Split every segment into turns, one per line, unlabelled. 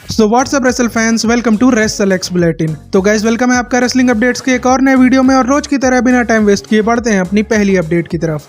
So what's up wrestle fans, welcome to WrestleX bulletin. तो guys welcome है आपका wrestling updates के एक और नए वीडियो में, और रोज की तरह बिना टाइम वेस्ट किए बढ़ते हैं अपनी पहली अपडेट की तरफ।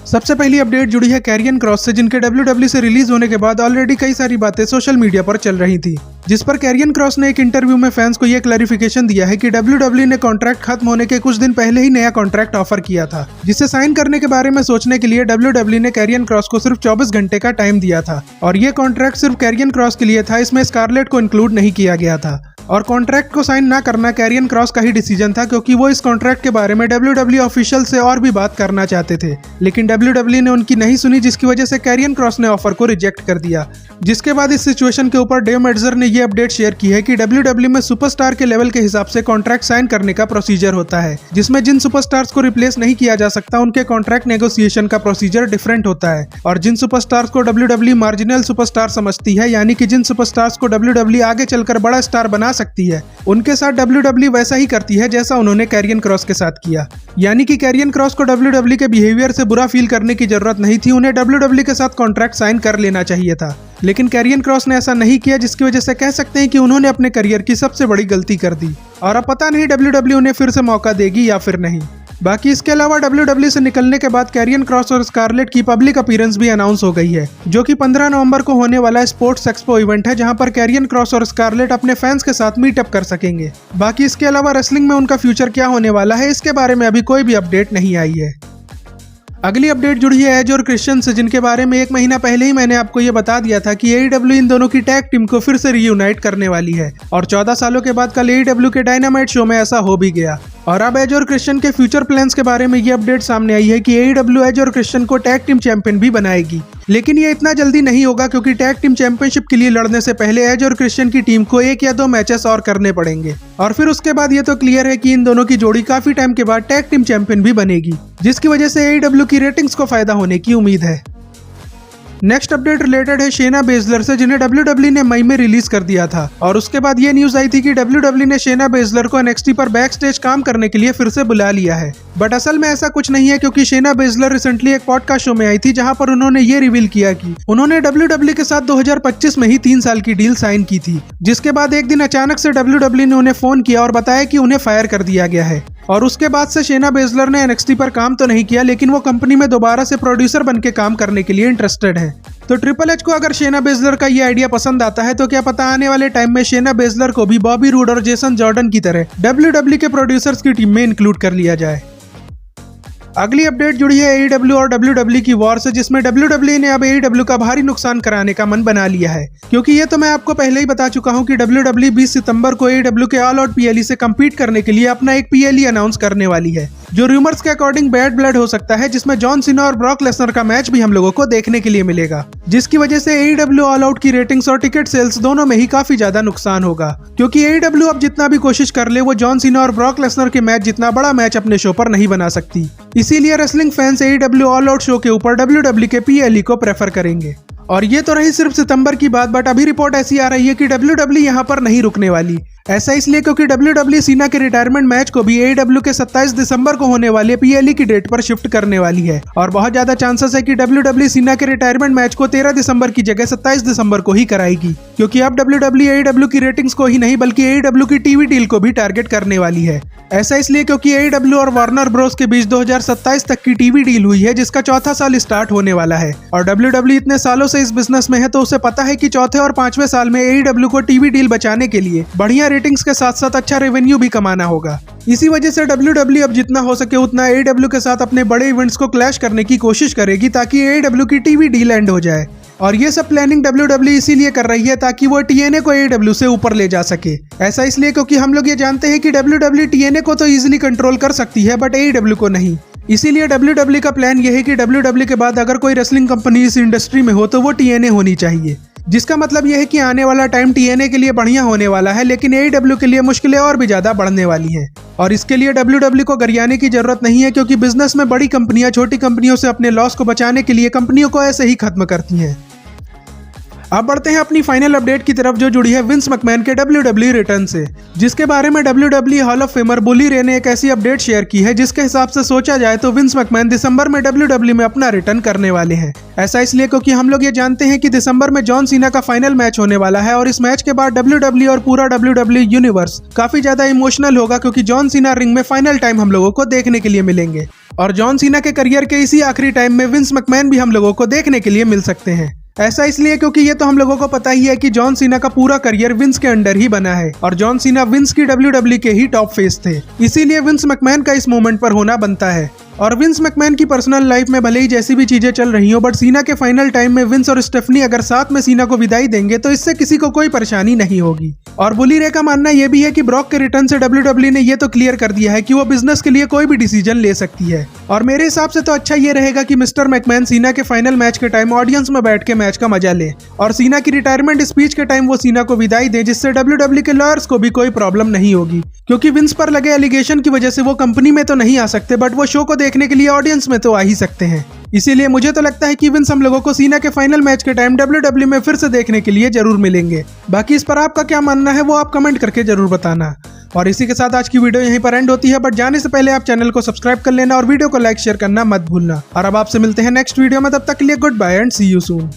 सबसे पहली अपडेट जुड़ी है कैरियन क्रॉस से, जिनके WWE से रिलीज होने के बाद ऑलरेडी कई सारी बातें सोशल मीडिया पर चल रही थी, जिस पर कैरियन क्रॉस ने एक इंटरव्यू में फैंस को यह क्लैरिफिकेशन दिया है कि WWE ने कॉन्ट्रैक्ट खत्म होने के कुछ दिन पहले ही नया कॉन्ट्रैक्ट ऑफर किया था, जिसे साइन करने के बारे में सोचने के लिए WWE ने कैरियन क्रॉस को सिर्फ 24 घंटे का टाइम दिया था, और ये कॉन्ट्रैक्ट सिर्फ कैरियन क्रॉस के लिए था। इसमें स्कारलेट को इंक्लूड नहीं किया गया था, और कॉन्ट्रैक्ट को साइन ना करना कैरियन क्रॉस का ही डिसीजन था, क्योंकि वो इस कॉन्ट्रैक्ट के बारे में WWE ऑफिशियल से और भी बात करना चाहते थे, लेकिन WWE ने उनकी नहीं सुनी, जिसकी वजह से कैरियन क्रॉस ने ऑफर को रिजेक्ट कर दिया। जिसके बाद इस सिचुएशन के ऊपर डेव मेल्ट्जर ने ये अपडेट शेयर की है कि WWE में सुपरस्टार के लेवल के हिसाब से कॉन्ट्रैक्ट साइन करने का प्रोसीजर होता है, जिसमें जिन सुपरस्टार्स को रिप्लेस नहीं किया जा सकता उनके कॉन्ट्रैक्ट नेगोशिएशन का प्रोसीजर डिफरेंट होता है, और जिन सुपरस्टार्स को WWE मार्जिनल सुपरस्टार समझती है, यानी कि जिन सुपरस्टार्स को WWE आगे चलकर बड़ा स्टार बना सकती है, उनके साथ WWE वैसा ही करती है जैसा उन्होंने कैरियन क्रॉस के साथ किया। यानी कि कैरियन क्रॉस को WWE के बिहेवियर से बुरा फील करने की जरूरत नहीं थी, उन्हें WWE के साथ कॉन्ट्रैक्ट साइन कर लेना चाहिए था, लेकिन कैरियन क्रॉस ने ऐसा नहीं किया, जिसकी वजह से कह सकते हैं कि उन्होंने अपने करियर की सबसे बड़ी गलती कर दी, और अब पता नहीं WWE उन्हें फिर से मौका देगी या फिर नहीं। बाकी इसके अलावा WWE से निकलने के बाद कैरियन क्रॉस और स्कारलेट की पब्लिक अपीयरेंस भी अनाउंस हो गई है, जो कि 15 नवंबर को होने वाला स्पोर्ट्स एक्सपो इवेंट है, जहां पर कैरियन क्रॉस और स्कारलेट अपने फैंस के साथ मीटअप कर सकेंगे। बाकी इसके अलावा रेसलिंग में उनका फ्यूचर क्या होने वाला है, इसके बारे में अभी कोई भी अपडेट नहीं आई है। अगली अपडेट जुड़ी है एज और क्रिश्चियन से, जिनके बारे में एक महीना पहले ही मैंने आपको ये बता दिया था कि AEW इन दोनों की टैग टीम को फिर से रीयूनाइट करने वाली है, और 14 सालों के बाद कल AEW के डायनामाइट शो में ऐसा हो भी गया। और अब एज और क्रिश्चियन के फ्यूचर प्लान्स के बारे में ये अपडेट सामने आई है कि AEW एज और क्रिश्चियन को टैग टीम चैंपियन भी बनाएगी, लेकिन ये इतना जल्दी नहीं होगा, क्योंकि टैग टीम चैंपियनशिप के लिए लड़ने से पहले एज और क्रिश्चियन की टीम को 1 या 2 मैचेस और करने पड़ेंगे, और फिर उसके बाद ये तो क्लियर है कि इन दोनों की जोड़ी काफी टाइम के बाद टैग टीम चैंपियन भी बनेगी, जिसकी वजह से AEW की रेटिंग्स को फायदा होने की उम्मीद है। नेक्स्ट अपडेट रिलेटेड है शेना बेजलर से, जिन्हें WWE ने मई में रिलीज कर दिया था, और उसके बाद ये न्यूज आई थी कि WWE ने शेना बेजलर को NXT पर बैक स्टेज काम करने के लिए फिर से बुला लिया है, बट असल में ऐसा कुछ नहीं है, क्योंकि शेना बेजलर रिसेंटली एक पॉडकास्ट शो में आई थी, जहां पर उन्होंने ये रिवील किया कि उन्होंने WWE के साथ 2025 में ही 3 साल की डील साइन की थी, जिसके बाद एक दिन अचानक से WWE ने उन्हें फोन किया और बताया कि उन्हें फायर कर दिया गया है, और उसके बाद से शेना बेजलर ने NXT पर काम तो नहीं किया, लेकिन वो कंपनी में दोबारा से प्रोड्यूसर बन के काम करने के लिए इंटरेस्टेड है। तो ट्रिपल एच को अगर शेना बेजलर का ये आइडिया पसंद आता है, तो क्या पता आने वाले टाइम में शेना बेजलर को भी बॉबी रूड और जेसन जॉर्डन की तरह WWE के प्रोड्यूसर्स की टीम में इंक्लूड कर लिया जाए। अगली अपडेट जुड़ी है AEW और WWE की वॉर से, जिसमें WWE ने अब AEW का भारी नुकसान कराने का मन बना लिया है, क्योंकि ये तो मैं आपको पहले ही बता चुका हूं कि WWE 20 सितंबर को AEW के ऑल आउट PLE से कम्पीट करने के लिए अपना एक PLE अनाउंस करने वाली है, जो रूमर्स के अकॉर्डिंग बैड ब्लड हो सकता है, जिसमें जॉन सीना और ब्रॉक लेसनर का मैच भी हम लोगों को देखने के लिए मिलेगा, जिसकी वजह से AEW ऑल आउट की रेटिंग्स और टिकट सेल्स दोनों में ही काफी ज्यादा नुकसान होगा, क्योंकि AEW अब जितना भी कोशिश कर ले, वो जॉन सीना और ब्रॉक लेसनर के मैच जितना बड़ा मैच अपने शो पर नहीं बना सकती। इसीलिए wrestling fans AEW all out show के ऊपर WWE के PLE को प्रेफर करेंगे। और ये तो रही सिर्फ सितंबर की बात, बट अभी रिपोर्ट ऐसी आ रही है कि WWE यहाँ पर नहीं रुकने वाली। ऐसा इसलिए क्योंकि WWE सीना के रिटायरमेंट मैच को भी AEW के 27 दिसंबर को होने वाले PLE की डेट पर शिफ्ट करने वाली है, और बहुत ज्यादा चांसेस है कि WWE सीना के रिटायरमेंट मैच को 13 दिसंबर की जगह 27 दिसंबर को ही कराएगी, क्योंकि अब WWE AEW की रेटिंग्स को ही नहीं बल्कि AEW की टीवी डील को भी टारगेट करने वाली है। ऐसा इसलिए क्योंकि AEW और वार्नर ब्रोस के बीच 2027 तक की टीवी डील हुई है, जिसका चौथा साल स्टार्ट होने वाला है, और WWE इतने सालों से इस बिजनेस में है, तो उसे पता है कि चौथे और 5वें साल में AEW को टीवी डील बचाने के लिए बढ़िया रेटिंग्स के साथ साथ अच्छा रेवेन्यू भी कमाना होगा। इसी वजह से WWE अब जितना हो सके उतना AEW के साथ अपने बड़े इवेंट्स को क्लैश करने की कोशिश करेगी, ताकि AEW की टीवी डील एंड हो जाए, और ये सब प्लानिंग WWE इसीलिए कर रही है ताकि वो TNA को AEW से ऊपर ले जा सके। ऐसा इसलिए क्योंकि हम लोग ये जानते हैं कि WWE TNA को तो इजीली कंट्रोल कर सकती है, बट AEW को नहीं। इसीलिए WWE का प्लान ये है कि WWE के बाद अगर कोई रेसलिंग कंपनी इस इंडस्ट्री में हो तो वो TNA होनी चाहिए, जिसका मतलब यह है कि आने वाला टाइम TNA के लिए बढ़िया होने वाला है, लेकिन AEW के लिए मुश्किलें और भी ज्यादा बढ़ने वाली हैं, और इसके लिए WWE को गरियाने की जरूरत नहीं है, क्योंकि बिजनेस में बड़ी कंपनियां छोटी कंपनियों से अपने लॉस को बचाने के लिए कंपनियों को ऐसे ही खत्म करती हैं। अब बढ़ते हैं अपनी फाइनल अपडेट की तरफ जो जुड़ी है विंस मैकमैन के WWE रिटर्न से, जिसके बारे में WWE हॉल ऑफ फेमर बुली रे ने एक ऐसी अपडेट शेयर की है जिसके हिसाब से सोचा जाए तो विंस मैकमैन दिसंबर में WWE में अपना रिटर्न करने वाले हैं। ऐसा इसलिए क्योंकि हम लोग ये जानते हैं कि दिसंबर में जॉन सीना का फाइनल मैच होने वाला है और इस मैच के बाद WWE और पूरा WWE यूनिवर्स काफी ज्यादा इमोशनल होगा क्योंकि जॉन सीना रिंग में फाइनल टाइम हम लोगों को देखने के लिए मिलेंगे और जॉन सीना के करियर के इसी आखिरी टाइम में विंस मैकमैन भी हम लोगों को देखने के लिए मिल सकते हैं। ऐसा इसलिए क्योंकि ये तो हम लोगों को पता ही है कि जॉन सीना का पूरा करियर विंस के अंडर ही बना है और जॉन सीना विंस की WWE के ही टॉप फेस थे, इसीलिए विंस मैकमैन का इस मोमेंट पर होना बनता है। और विंस मैकमैन की पर्सनल लाइफ में भले ही जैसी भी चीजें चल रही हो, बट सीना के फाइनल टाइम में विंस और स्टेफनी अगर साथ में सीना को विदाई देंगे तो इससे किसी को कोई परेशानी नहीं होगी। और बुली रे का मानना यह भी है कि ब्रॉक के रिटर्न से WWE ने यह तो क्लियर कर दिया है कि वो बिजनेस के लिए कोई भी डिसीजन ले सकती है और मेरे हिसाब से तो अच्छा ये रहेगा कि मिस्टर मैकमैन सीना के फाइनल मैच के टाइम ऑडियंस में बैठ के मैच का मजा ले और सीना की रिटायरमेंट स्पीच के टाइम वो सीना को विदाई दे, जिससे WWE के लॉयर्स को भी कोई प्रॉब्लम नहीं होगी क्योंकि विंस पर लगे एलिगेशन की वजह से वो कंपनी में तो नहीं आ सकते बट वो शो को देखने के लिए ऑडियंस में तो आ ही सकते हैं। इसीलिए मुझे तो लगता है कि विंस हम लोगों को सीना के फाइनल मैच के टाइम WWE में फिर से देखने के लिए जरूर मिलेंगे। बाकी इस पर आपका क्या मानना है वो आप कमेंट करके जरूर बताना। और इसी के साथ आज की वीडियो यहीं पर एंड होती है, बट जाने से पहले आप चैनल को सब्सक्राइब कर लेना और वीडियो को लाइक शेयर करना मत भूलना। और अब आपसे मिलते हैं नेक्स्ट वीडियो में, तब तक के लिए goodbye and see you soon.